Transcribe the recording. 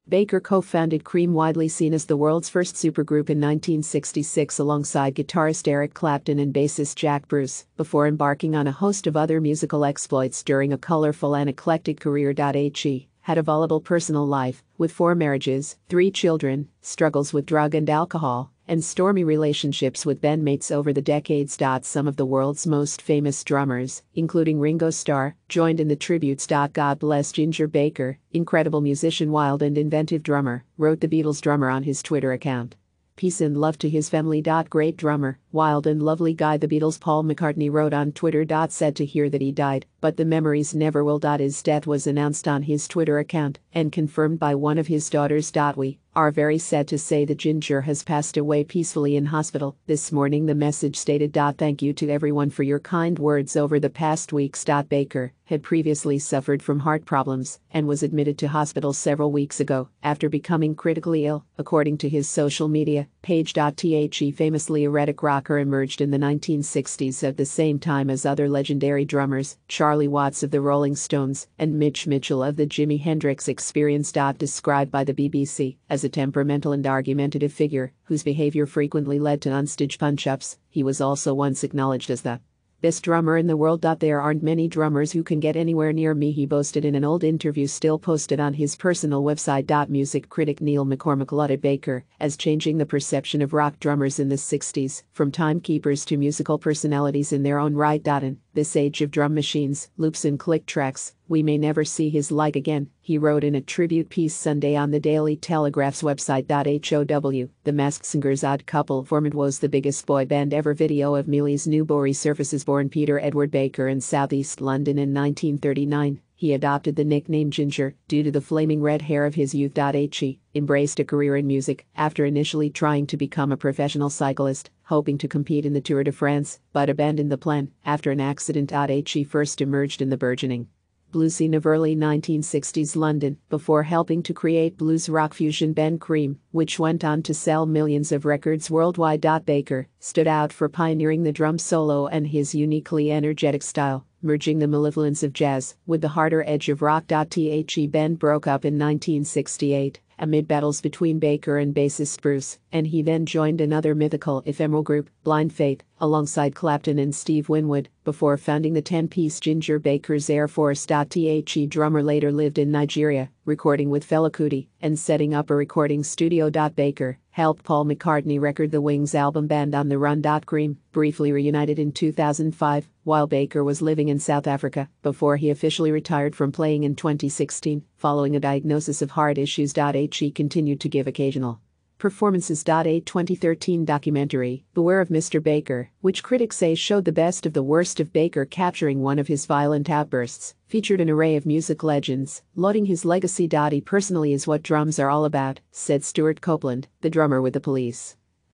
Baker co-founded Cream, widely seen as the world's first supergroup, in 1966 alongside guitarist Eric Clapton and bassist Jack Bruce, before embarking on a host of other musical exploits during a colorful and eclectic career. He had a volatile personal life, with 4 marriages, 3 children, struggles with drug and alcohol, and stormy relationships with bandmates over the decades. Some of the world's most famous drummers, including Ringo Starr, joined in the tributes. God bless Ginger Baker, incredible musician, wild and inventive drummer, wrote the Beatles drummer on his Twitter account. Peace and love to his family. Great drummer, wild and lovely guy, the Beatles. Paul McCartney wrote on Twitter. Sad to hear that he died, but the memories never will. His death was announced on his Twitter account and confirmed by one of his daughters. We are very sad to say that Ginger has passed away peacefully in hospital this morning, the message stated. Thank you to everyone for your kind words over the past weeks. Baker had previously suffered from heart problems and was admitted to hospital several weeks ago after becoming critically ill, according to his social media page. The famously erratic rocker emerged in the 1960s at the same time as other legendary drummers, Charlie Watts of the Rolling Stones and Mitch Mitchell of the Jimi Hendrix Experience. Described by the BBC as a temperamental and argumentative figure whose behavior frequently led to onstage punch-ups, he was also once acknowledged as the best drummer in the world. There aren't many drummers who can get anywhere near me, he boasted in an old interview still posted on his personal website. Music critic Neil McCormick lauded Baker as changing the perception of rock drummers in the 60s, from timekeepers to musical personalities in their own right. In this age of drum machines, loops and click tracks, we may never see his like again, he wrote in a tribute piece Sunday on the Daily Telegraph's website. HOW, The Masked Singer's odd couple formed was the biggest boy band ever. Video of Millie's newborn resurfaces. Born Peter Edward Baker in southeast London in 1939, he adopted the nickname Ginger due to the flaming red hair of his youth. He embraced a career in music after initially trying to become a professional cyclist, hoping to compete in the Tour de France, but abandoned the plan after an accident. He first emerged in the burgeoning blues scene of early 1960s London before helping to create blues rock fusion band Cream, which went on to sell millions of records worldwide. Baker stood out for pioneering the drum solo and his uniquely energetic style, merging the malevolence of jazz with the harder edge of rock. The band broke up in 1968 amid battles between Baker and bassist Bruce, and he then joined another mythical ephemeral group, Blind Faith, alongside Clapton and Steve Winwood, before founding the 10-piece Ginger Baker's Air Force. The drummer later lived in Nigeria, recording with Fela Kuti and setting up a recording studio. Baker helped Paul McCartney record the Wings album Band on the Run. Cream briefly reunited in 2005 while Baker was living in South Africa before he officially retired from playing in 2016 following a diagnosis of heart issues. He continued to give occasional performances. A 2013 documentary, Beware of Mr. Baker, which critics say showed the best of the worst of Baker capturing one of his violent outbursts, featured an array of music legends, lauding his legacy. He personally is what drums are all about, said Stuart Copeland, the drummer with The Police.